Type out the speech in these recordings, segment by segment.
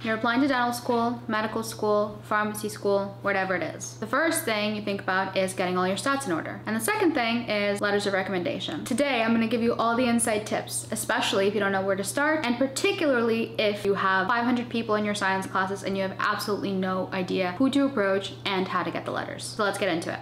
You're applying to dental school, medical school, pharmacy school, whatever it is. The first thing you think about is getting all your stats in order. And the second thing is letters of recommendation. Today, I'm gonna give you all the inside tips, especially if you don't know where to start, and particularly if you have 500 people in your science classes and you have absolutely no idea who to approach and how to get the letters. So let's get into it.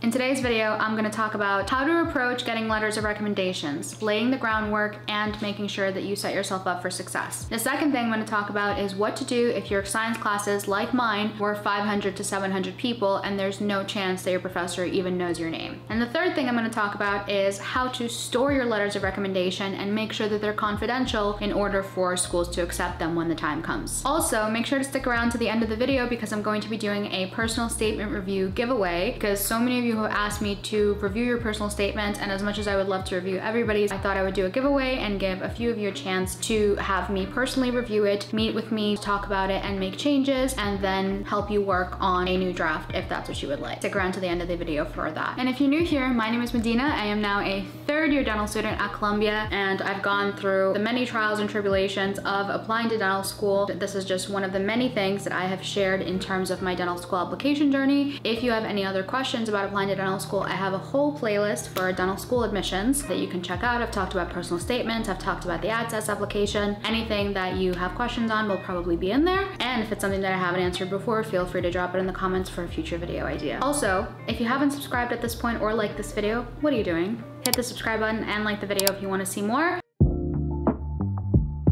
In today's video, I'm going to talk about how to approach getting letters of recommendations, laying the groundwork, and making sure that you set yourself up for success. The second thing I'm going to talk about is what to do if your science classes, like mine, were 500 to 700 people and there's no chance that your professor even knows your name. And the third thing I'm going to talk about is how to store your letters of recommendation and make sure that they're confidential in order for schools to accept them when the time comes. Also, make sure to stick around to the end of the video because I'm going to be doing a personal statement review giveaway because so many of you who asked me to review your personal statement, and as much as I would love to review everybody's, I thought I would do a giveaway and give a few of you a chance to have me personally review it, meet with me, talk about it, and make changes, and then help you work on a new draft if that's what you would like. Stick around to the end of the video for that. And if you're new here, my name is Medina. I am now a third-year dental student at Columbia, and I've gone through the many trials and tribulations of applying to dental school. This is just one of the many things that I have shared in terms of my dental school application journey. If you have any other questions about applying to dental school, I have a whole playlist for dental school admissions that you can check out. I've talked about personal statements, I've talked about the ADSES application. Anything that you have questions on will probably be in there. And if it's something that I haven't answered before, feel free to drop it in the comments for a future video idea. Also, if you haven't subscribed at this point or liked this video, what are you doing? Hit the subscribe button and like the video if you want to see more.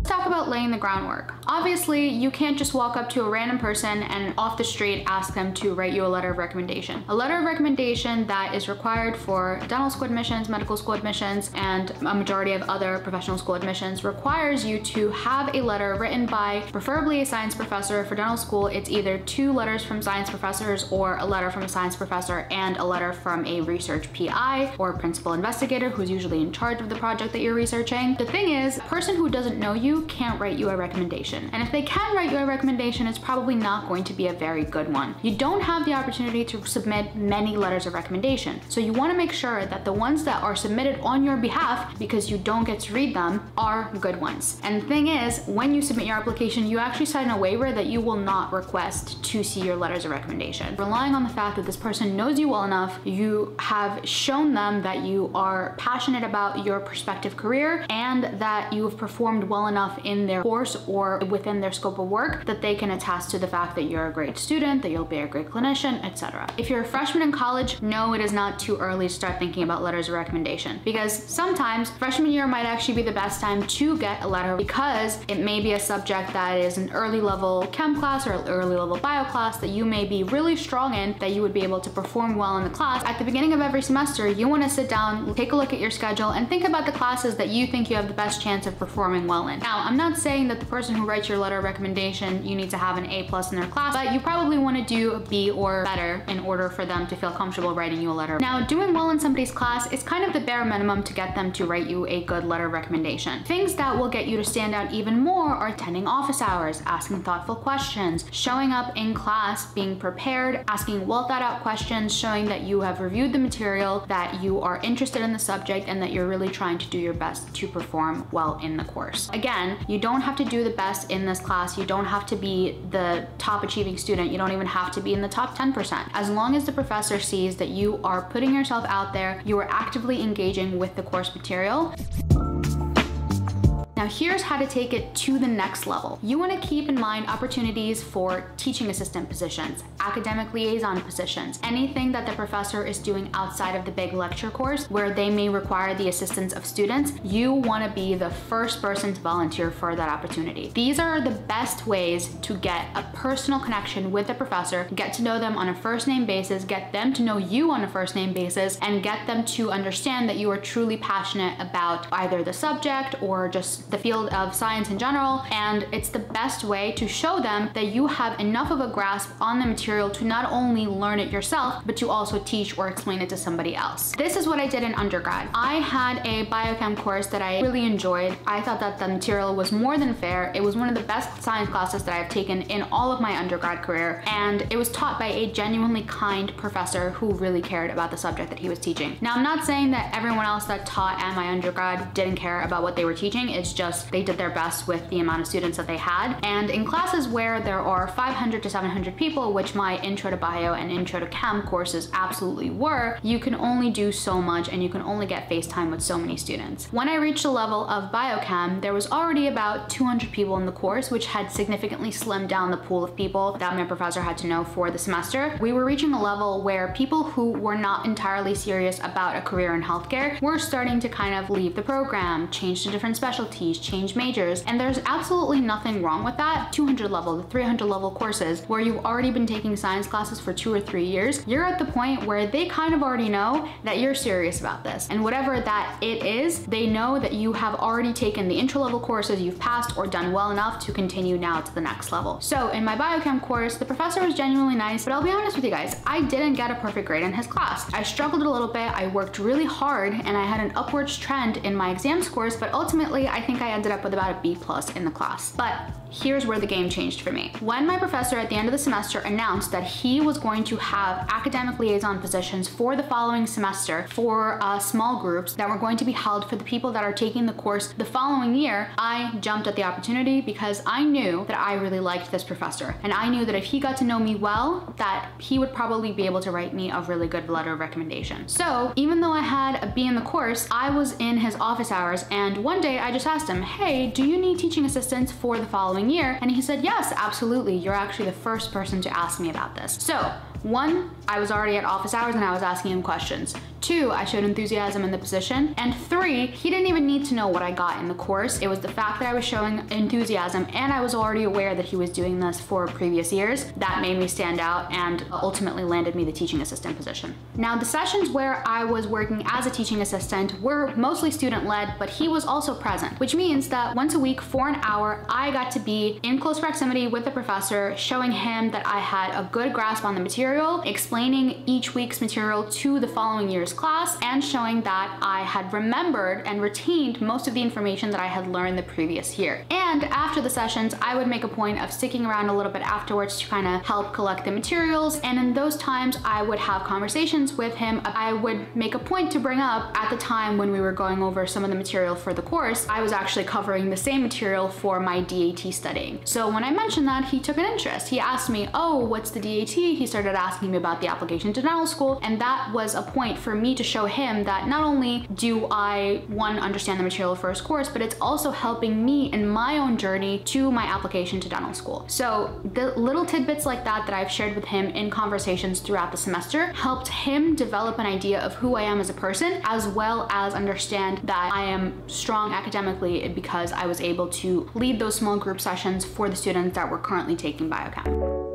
Talk about laying the groundwork. Obviously, you can't just walk up to a random person and off the street ask them to write you a letter of recommendation. A letter of recommendation that is required for dental school admissions, medical school admissions, and a majority of other professional school admissions requires you to have a letter written by preferably a science professor. For dental school, it's either 2 letters from science professors or a letter from a science professor and a letter from a research PI or principal investigator who's usually in charge of the project that you're researching. The thing is, a person who doesn't know you can't write you a recommendation. And if they can write you a recommendation, it's probably not going to be a very good one. You don't have the opportunity to submit many letters of recommendation. So you want to make sure that the ones that are submitted on your behalf, because you don't get to read them, are good ones. And the thing is, when you submit your application, you actually sign a waiver that you will not request to see your letters of recommendation. Relying on the fact that this person knows you well enough, you have shown them that you are passionate about your prospective career and that you have performed well enough in their course or within their scope of work that they can attest to the fact that you're a great student, that you'll be a great clinician, etc. If you're a freshman in college, no, it is not too early to start thinking about letters of recommendation, because sometimes freshman year might actually be the best time to get a letter because it may be a subject that is an early level chem class or early level bio class that you may be really strong in, that you would be able to perform well in the class. At the beginning of every semester, you want to sit down, take a look at your schedule, and think about the classes that you think you have the best chance of performing well in. Now, I'm not saying that the person who writes your letter of recommendation, you need to have an A+ in their class, but you probably want to do a B or better in order for them to feel comfortable writing you a letter. Now, doing well in somebody's class is kind of the bare minimum to get them to write you a good letter of recommendation. Things that will get you to stand out even more are attending office hours, asking thoughtful questions, showing up in class, being prepared, asking well thought out questions, showing that you have reviewed the material, that you are interested in the subject, and that you're really trying to do your best to perform well in the course. Again, you don't have to do the best in this class. You don't have to be the top achieving student. You don't even have to be in the top 10%. As long as the professor sees that you are putting yourself out there, you are actively engaging with the course material. Now here's how to take it to the next level. You want to keep in mind opportunities for teaching assistant positions, academic liaison positions, anything that the professor is doing outside of the big lecture course where they may require the assistance of students. You want to be the first person to volunteer for that opportunity. These are the best ways to get a personal connection with the professor, get to know them on a first name basis, get them to know you on a first name basis, and get them to understand that you are truly passionate about either the subject or just the field of science in general, and it's the best way to show them that you have enough of a grasp on the material to not only learn it yourself, but to also teach or explain it to somebody else. This is what I did in undergrad. I had a biochem course that I really enjoyed. I thought that the material was more than fair. It was one of the best science classes that I've taken in all of my undergrad career, and it was taught by a genuinely kind professor who really cared about the subject that he was teaching. Now, I'm not saying that everyone else that taught at my undergrad didn't care about what they were teaching. It's just they did their best with the amount of students that they had. And in classes where there are 500 to 700 people, which my intro to bio and intro to chem courses absolutely were, you can only do so much and you can only get face time with so many students. When I reached the level of biochem, there was already about 200 people in the course, which had significantly slimmed down the pool of people that my professor had to know for the semester. We were reaching a level where people who were not entirely serious about a career in healthcare were starting to kind of leave the program, change to different specialties, change majors, and there's absolutely nothing wrong with that. 200 level to 300 level courses where you've already been taking science classes for 2 or 3 years, you're at the point where they kind of already know that you're serious about this. And whatever that it is, they know that you have already taken the intro level courses, you've passed or done well enough to continue now to the next level. So in my biochem course, the professor was genuinely nice, but I'll be honest with you guys, I didn't get a perfect grade in his class. I struggled a little bit, I worked really hard, and I had an upwards trend in my exam scores, but ultimately I think I ended up with about a B+ in the class. But here's where the game changed for me. When my professor at the end of the semester announced that he was going to have academic liaison positions for the following semester for small groups that were going to be held for the people that are taking the course the following year, I jumped at the opportunity because I knew that I really liked this professor. And I knew that if he got to know me well, that he would probably be able to write me a really good letter of recommendation. So even though I had a B in the course, I was in his office hours, and one day I just asked him, hey, do you need teaching assistants for the following year? And he said, yes, absolutely. You're actually the first person to ask me about this. So 1, I was already at office hours and I was asking him questions. 2, I showed enthusiasm in the position. And 3, he didn't even need to know what I got in the course. It was the fact that I was showing enthusiasm and I was already aware that he was doing this for previous years that made me stand out and ultimately landed me the teaching assistant position. Now, the sessions where I was working as a teaching assistant were mostly student-led, but he was also present, which means that once a week for an hour, I got to be in close proximity with the professor, showing him that I had a good grasp on the material, explaining each week's material to the following year's class, and showing that I had remembered and retained most of the information that I had learned the previous year. And after the sessions, I would make a point of sticking around a little bit afterwards to kind of help collect the materials. And in those times, I would have conversations with him. I would make a point to bring up at the time when we were going over some of the material for the course, I was actually covering the same material for my DAT studying. So when I mentioned that, he took an interest. He asked me, oh, what's the DAT? He started asking me about the application to dental school. And that was a point for me to show him that not only do I, 1, understand the material for his course, but it's also helping me in my own journey to my application to dental school. So the little tidbits like that I've shared with him in conversations throughout the semester helped him develop an idea of who I am as a person, as well as understand that I am strong academically because I was able to lead those small group sessions for the students that were currently taking biochem.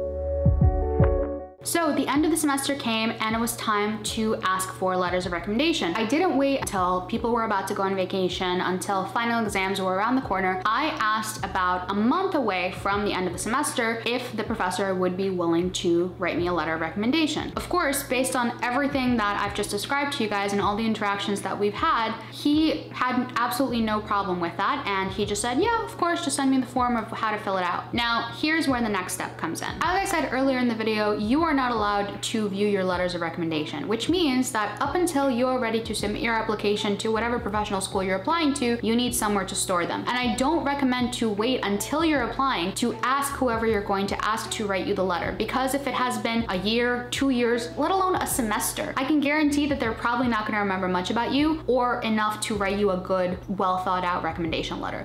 So the end of the semester came and it was time to ask for letters of recommendation. I didn't wait until people were about to go on vacation, until final exams were around the corner. I asked about a month away from the end of the semester if the professor would be willing to write me a letter of recommendation. Of course, based on everything that I've just described to you guys and all the interactions that we've had, he had absolutely no problem with that, and he just said, yeah, of course, just send me the form of how to fill it out. Now, here's where the next step comes in. As I said earlier in the video, you are not allowed to view your letters of recommendation, which means that up until you're ready to submit your application to whatever professional school you're applying to, you need somewhere to store them. And I don't recommend to wait until you're applying to ask whoever you're going to ask to write you the letter, because if it has been a year, 2 years, let alone a semester, I can guarantee that they're probably not going to remember much about you or enough to write you a good, well thought out recommendation letter.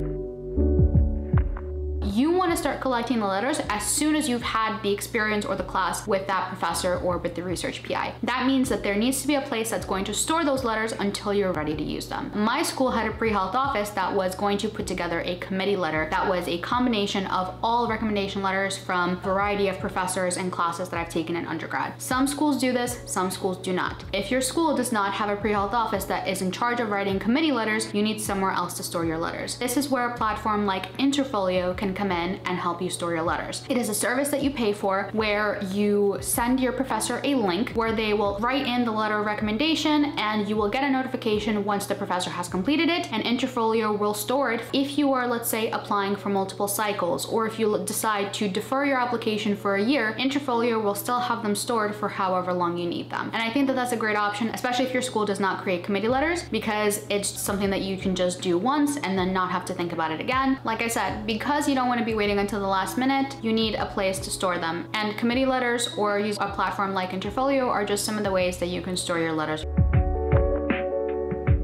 You want to start collecting the letters as soon as you've had the experience or the class with that professor or with the research PI. That means that there needs to be a place that's going to store those letters until you're ready to use them. My school had a pre-health office that was going to put together a committee letter that was a combination of all recommendation letters from a variety of professors and classes that I've taken in undergrad. Some schools do this, some schools do not. If your school does not have a pre-health office that is in charge of writing committee letters, you need somewhere else to store your letters. This is where a platform like Interfolio can come come in and help you store your letters. It is a service that you pay for where you send your professor a link where they will write in the letter of recommendation, and you will get a notification once the professor has completed it, and Interfolio will store it. If you are, let's say, applying for multiple cycles, or if you decide to defer your application for a year, Interfolio will still have them stored for however long you need them. And I think that that's a great option, especially if your school does not create committee letters, because it's something that you can just do once and then not have to think about it again. Like I said, because you don't want to be waiting until the last minute, you need a place to store them. And committee letters or use a platform like Interfolio are just some of the ways that you can store your letters.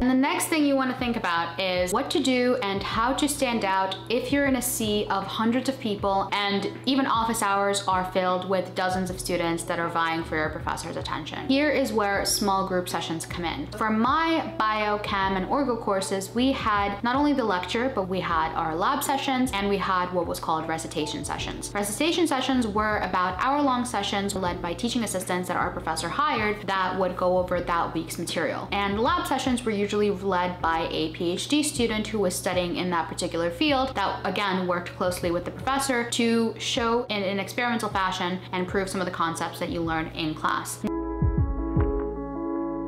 And the next thing you want to think about is what to do and how to stand out if you're in a sea of hundreds of people and even office hours are filled with dozens of students that are vying for your professor's attention. Here is where small group sessions come in. For my bio, chem, and orgo courses, we had not only the lecture, but we had our lab sessions and we had what was called recitation sessions. Recitation sessions were about hour-long sessions led by teaching assistants that our professor hired that would go over that week's material. And lab sessions were usually led by a PhD student who was studying in that particular field that again worked closely with the professor to show in an experimental fashion and prove some of the concepts that you learned in class.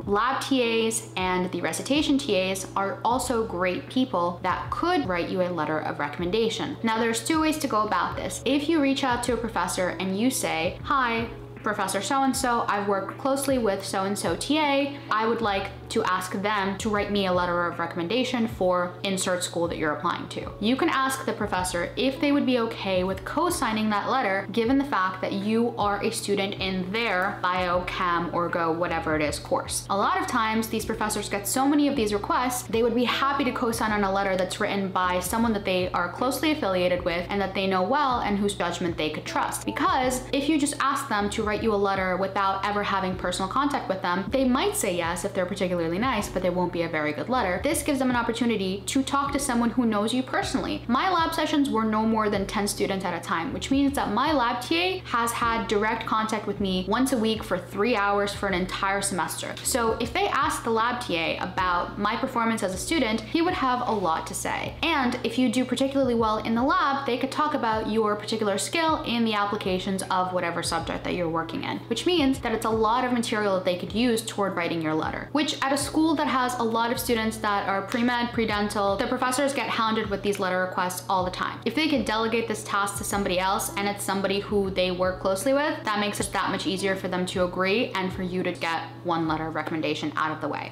Lab TAs and the recitation TAs are also great people that could write you a letter of recommendation. Now there's two ways to go about this. If you reach out to a professor and you say, "Hi, Professor so-and-so, I've worked closely with so-and-so TA. I would like to ask them to write me a letter of recommendation for insert school that you're applying to." You can ask the professor if they would be okay with co-signing that letter given the fact that you are a student in their bio, chem, orgo, whatever it is course. A lot of times these professors get so many of these requests, they would be happy to co-sign on a letter that's written by someone that they are closely affiliated with and that they know well and whose judgment they could trust. Because if you just ask them to write you a letter without ever having personal contact with them, they might say yes if they're particularly nice, but they won't be a very good letter. This gives them an opportunity to talk to someone who knows you personally. My lab sessions were no more than 10 students at a time, which means that my lab TA has had direct contact with me once a week for 3 hours for an entire semester. So if they asked the lab TA about my performance as a student, he would have a lot to say. And if you do particularly well in the lab, they could talk about your particular skill in the applications of whatever subject that you're working in, which means that it's a lot of material that they could use toward writing your letter, which at a school that has a lot of students that are pre-med, pre-dental, the professors get hounded with these letter requests all the time. If they could delegate this task to somebody else and it's somebody who they work closely with, that makes it that much easier for them to agree and for you to get one letter of recommendation out of the way.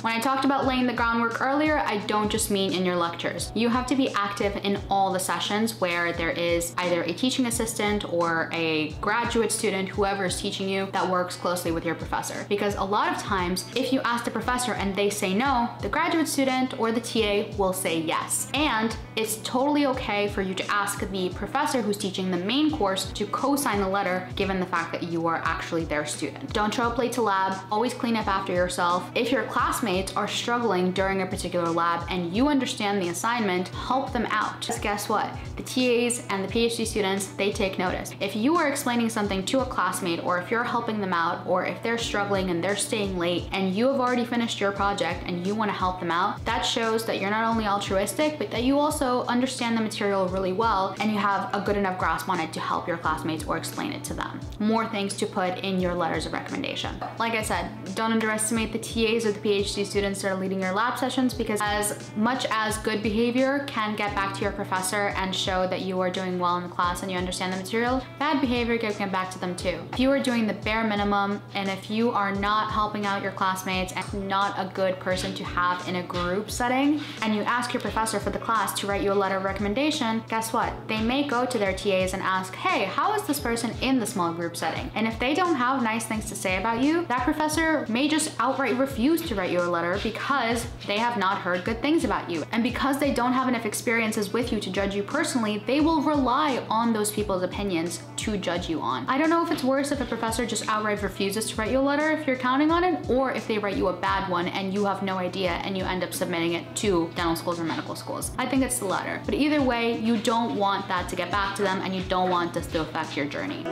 When I talked about laying the groundwork earlier, I don't just mean in your lectures. You have to be active in all the sessions where there is either a teaching assistant or a graduate student, whoever is teaching you, that works closely with your professor. Because a lot of times, if you ask the professor and they say no, the graduate student or the TA will say yes. And it's totally okay for you to ask the professor who's teaching the main course to co-sign the letter, given the fact that you are actually their student. Don't show up late to lab, always clean up after yourself. If your classmates are struggling during a particular lab and you understand the assignment, help them out. Just guess what? The TAs and the PhD students, they take notice. If you are explaining something to a classmate, or if you're helping them out, or if they're struggling and they're staying late and you have already finished your project and you want to help them out, that shows that you're not only altruistic, but that you also understand the material really well and you have a good enough grasp on it to help your classmates or explain it to them. More things to put in your letters of recommendation. Like I said, don't underestimate the TAs or the PhD students that are leading your lab sessions, because as much as good behavior can get back to your professor and show that you are doing well in the class and you understand the material, bad behavior can get back to them too. If you are doing the bare minimum and if you are not helping out your classmates and not a good person to have in a group setting, and you ask your professor for the class to write you a letter of recommendation, guess what? They may go to their TAs and ask, "Hey, how is this person in the small group setting?" And if they don't have nice things to say about you, that professor may just outright refuse to write you a letter because they have not heard good things about you. And because they don't have enough experiences with you to judge you personally, they will rely on those people's opinions to judge you on. I don't know if it's worse if a professor just outright refuses to write you a letter if you're counting on it, or if they write you a bad one and you have no idea and you end up submitting it to dental schools or medical schools. I think it's the latter. But either way, you don't want that to get back to them and you don't want this to affect your journey.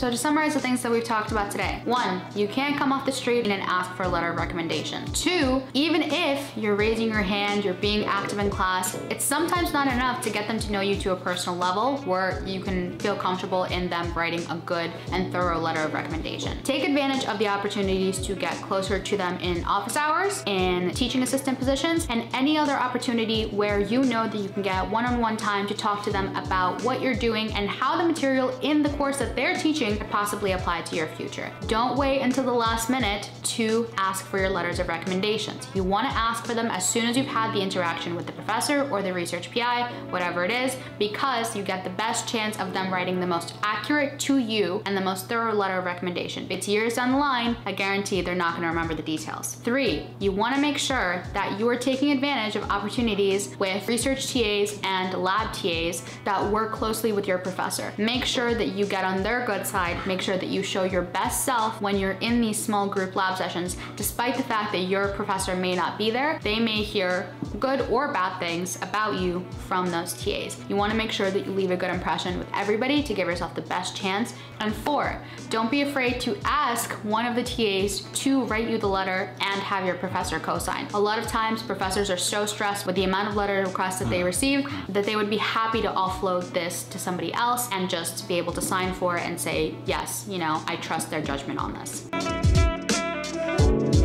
So to summarize the things that we've talked about today, 1, you can't come off the street and ask for a letter of recommendation. 2, even if you're raising your hand, you're being active in class, it's sometimes not enough to get them to know you to a personal level where you can feel comfortable in them writing a good and thorough letter of recommendation. Take advantage of the opportunities to get closer to them in office hours, in teaching assistant positions, and any other opportunity where you know that you can get one-on-one time to talk to them about what you're doing and how the material in the course that they're teaching could possibly apply to your future. Don't wait until the last minute to ask for your letters of recommendations. You want to ask for them as soon as you've had the interaction with the professor or the research PI, whatever it is, because you get the best chance of them writing the most accurate to you and the most thorough letter of recommendation. If it's years down the line, I guarantee they're not going to remember the details. 3, you want to make sure that you are taking advantage of opportunities with research TAs and lab TAs that work closely with your professor. Make sure that you get on their good side. Make sure that you show your best self when you're in these small group lab sessions. Despite the fact that your professor may not be there, they may hear good or bad things about you from those TAs. You want to make sure that you leave a good impression with everybody to give yourself the best chance. And 4, don't be afraid to ask one of the TAs to write you the letter and have your professor co-sign. A lot of times professors are so stressed with the amount of letter requests that they receive that they would be happy to offload this to somebody else and just be able to sign for it and say, yes, you know, I trust their judgment on this.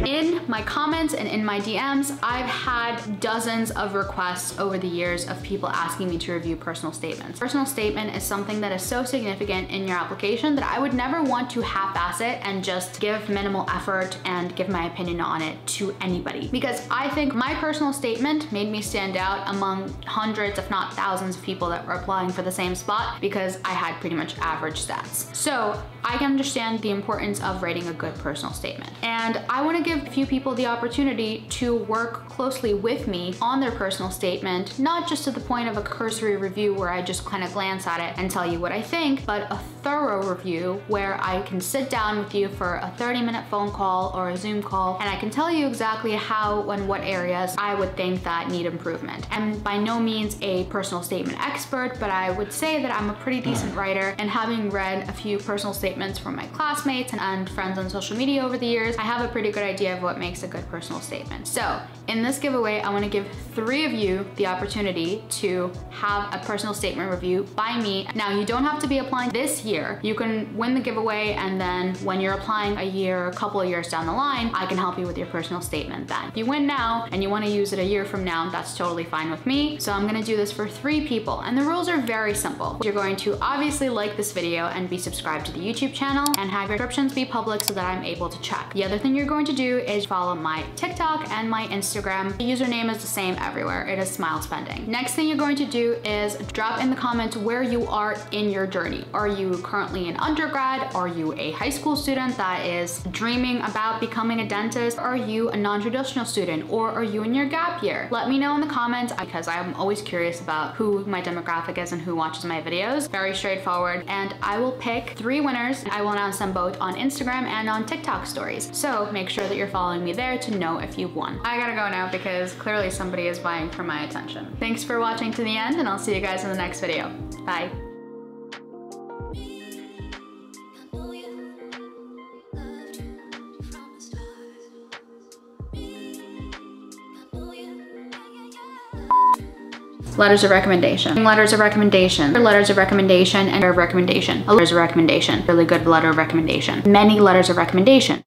In my comments and in my DMs, I've had dozens of requests over the years of people asking me to review personal statements. Personal statement is something that is so significant in your application that I would never want to half-ass it and just give minimal effort and give my opinion on it to anybody. Because I think my personal statement made me stand out among hundreds, if not thousands of people that were applying for the same spot because I had pretty much average stats. So I can understand the importance of writing a good personal statement. And I want to give a few people the opportunity to work closely with me on their personal statement, not just to the point of a cursory review where I just kind of glance at it and tell you what I think, but a thorough review where I can sit down with you for a 30-minute phone call or a Zoom call, and I can tell you exactly how and what areas I would think that need improvement. I'm by no means a personal statement expert, but I would say that I'm a pretty decent writer, and having read a few personal statements from my classmates and friends on social media over the years, I have a pretty good idea of what makes a good personal statement. So in this giveaway, I want to give 3 of you the opportunity to have a personal statement review by me. Now, you don't have to be applying this year. You can win the giveaway, and then when you're applying a year, a couple of years down the line, I can help you with your personal statement then. If you win now and you want to use it a year from now, that's totally fine with me. So I'm going to do this for 3 people, and the rules are very simple. You're going to obviously like this video and be subscribed to the YouTube channel and have your descriptions be public so that I'm able to check. The other thing you're going to do is follow my TikTok and my Instagram. The username is the same everywhere. It is SmilesPending. Next thing you're going to do is drop in the comments where you are in your journey. Are you currently an undergrad? Are you a high school student that is dreaming about becoming a dentist? Are you a non-traditional student, or are you in your gap year? Let me know in the comments because I'm always curious about who my demographic is and who watches my videos. Very straightforward, and I will pick 3 winners. I will announce them both on Instagram and on TikTok stories. So make sure that you're following me there to know if you've won. I gotta go now because clearly somebody is vying for my attention. Thanks for watching to the end, and I'll see you guys in the next video. Bye. Letters of recommendation. Letters of recommendation. Letters of recommendation and a recommendation. A letter of recommendation. Really good letter of recommendation. Many letters of recommendation.